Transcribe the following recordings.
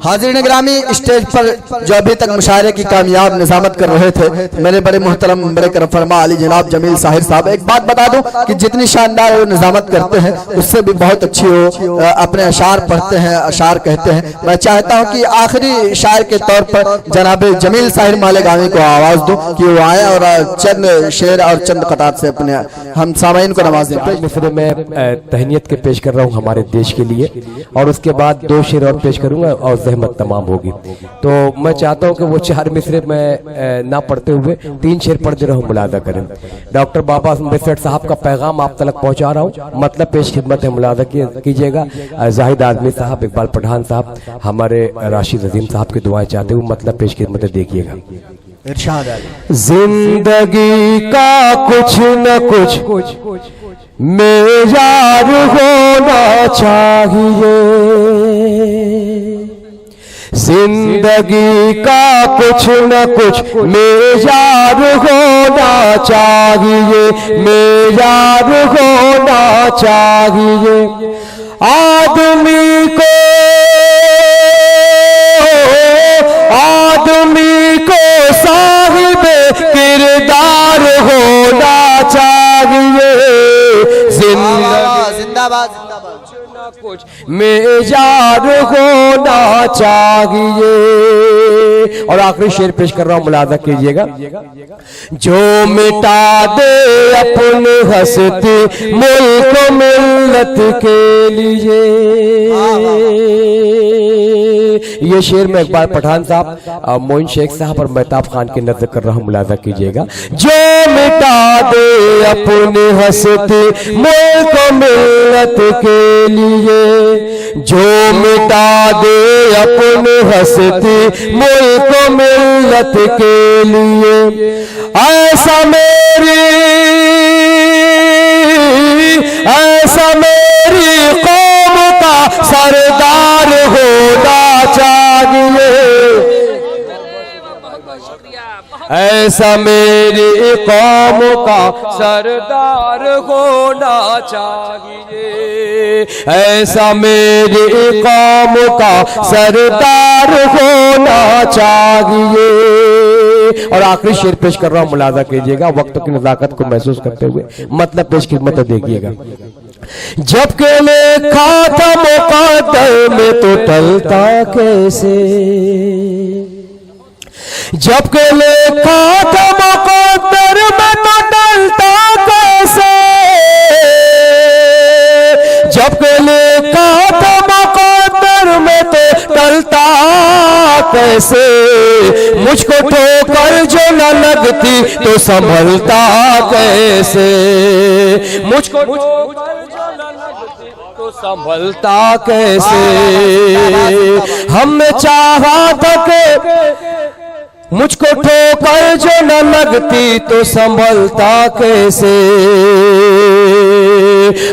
हाजिर ग्रामी स्टेज पर जो अभी तक मुशायरे की कामयाब निजामत कर रहे थे मेरे बड़े मोहतरम बड़े करम फरमा अली जनाब जमील साहिर साहब, एक बात बता दूं कि जितनी शानदार वो निजामत करते हैं उससे भी बहुत अच्छी वो अपने अशार पढ़ते हैं, अशार कहते हैं। मैं चाहता हूं कि आखिरी शायर के तौर पर जनाब जमील साहिर मालेगामी को आवाज दूं कि वो आए और चंद शेर और चंद कतार से अपने हम सामाइन को नवाजें। मिसरे में तहनीत के पेश कर रहा हूँ हमारे देश के लिए, और उसके बाद 2 शेर और पेश करूंगा और जहमत तमाम होगी। तो मैं चाहता हूं कि वो 4 मिसरे में ना पढ़ते हुए 3 शेर पढ़ते रहो, मुलादा करें। डॉक्टर बाबा बेसट साहब का पैगाम आप तक पहुंचा रहा हूं, मतलब पेश खिदमत है, मुलादा कीजिएगा। जाहिद आदमी साहब, इकबाल पठान साहब, हमारे राशिद अजीम साहब की दुआएं चाहते हुए मतलब पेश खिदमत देखिएगा। जिंदगी का कुछ न कुछ मेयार होना चाहिए, जिंदगी का कुछ न कुछ मेयार होना चाहिए, मेयार होना चाहिए। आदमी को साहिब किरदार होना चाहिए, जिंदाबाद कुछ मेयार होना चाहिए। और आखिरी शेर पेश कर रहा हूं, मुलाजा कीजिएगा। जो मिटा दे अपनी हस्ती मुल्क मिल्लत के लिए, ये शेर में इकबाल पठान साहब, मोइन शेख साहब और मेहताब खान की नजर कर रहा हूं, मुलाजा कीजिएगा। जो मिटा दे अपनी हस्ती मुल्क मिल्लत के लिए, जो मिटा दे अपनी हस्ती मुल्क मिल्लत के लिए, ऐसा मेरी कौम का सरदार होना चाहिए, ऐसा मेरी कौम का सरदार होना चाहिए, ऐसा मेरी कौम का सरदार होना चाहिए। और आखिरी शेर पेश कर रहा हूं, मुलाजा कीजिएगा, वक्त की नजाकत को महसूस करते हुए मतलब पेश खिदमत देखिएगा। जब के लेखा था मुकद्दर में तो टलता कैसे, जब के लेखा था मुकद्दर में तो टलता कैसे, जब के लेखा था मुकद्दर में तो टलता कैसे, मुझको ठोकर जो न लगती तो संभलता कैसे, मुझको ठोकर जो न लगती तो संभलता कैसे। हमने चाहा था कि मुझको ठोकर जो न लगती तो संभलता कैसे,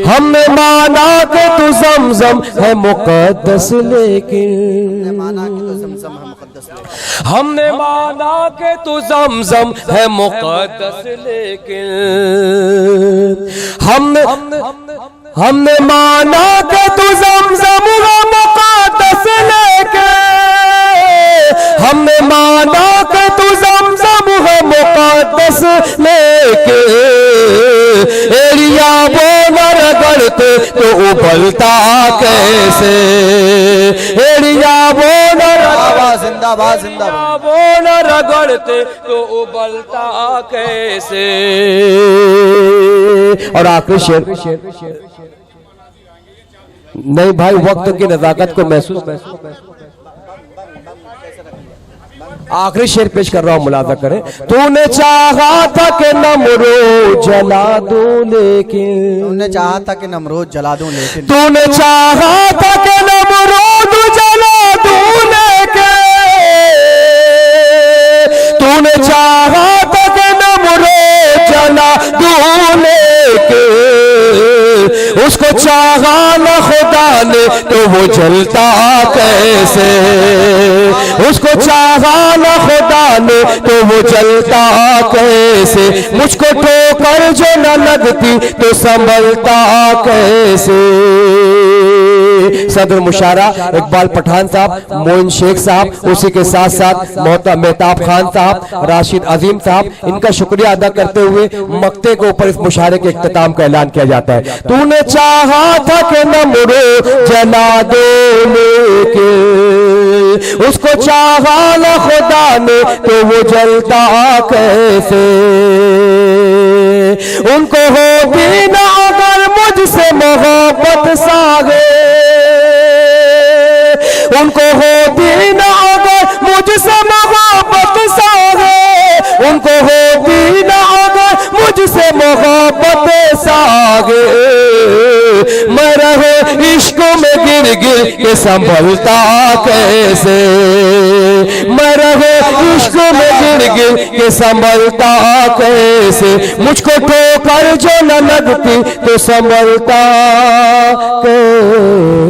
हमने माना कि तू ज़मज़म है मुक़द्दस, लेकिन हमने माना कि तू ज़मज़म है मुक़द्दस, लेकिन हमने माना कि तू ज़मज़म है मुक़द्दस, लेकिन हमने माना कि तू ज़मज़म है मुक़द्दस, लेकिन एरिया वो न रगड़ते तो उबलता कैसे, एरिया वो न जिंदाबाद जिंदाबाद वो न रगड़ते तो उबलता कैसे। और आखिरी शेर, नहीं भाई, वक्त की नजाकत को महसूस आखिरी शेर पेश कर रहा हूं, मुलाजा करें। तूने चाहा था कि नमरूद जला दूं लेकिन, तूने चाहा था कि नमरूद जला दूं लेकिन, तूने चाहा था कि नमरूद जला दूं लेकिन, तूने चाहा था कि नमरूद जला दूं लेकिन, उसको चाहा न खुदा ने तो वो जलता कैसे, उसको चाहा न खुदा ने तो वो जलता कैसे, मुझको ठोकर जो न लगती तो संभलता कैसे, सदर मुशारा इकबाल पठान साहब, मोइन शेख साहब, उसी के साथ साथ मेहताब खान साहब, राशिद अजीम साहब, इनका शुक्रिया अदा करते हुए मक्ते के ऊपर इस मुशारे के इख्तिताम का ऐलान किया जाता है। तूने चाहा था कि नमरो जला दो लेके, उसको चाहा न खुदा ने तो वो जलता कैसे, उनको होती ना अगर मुझसे मोहब्बत सागे, उनको होती ना अगर मुझसे मोहब्बत सागे, उनको होती ना अगर मुझसे मोहब्बत सागे, मैं रहे इश्क में गिर गिर के संभलता कैसे, मैं रहे इश्क में गिर गिर के संभलता कैसे, मुझको ठोकर जो न लगती तो संभलता कैसे।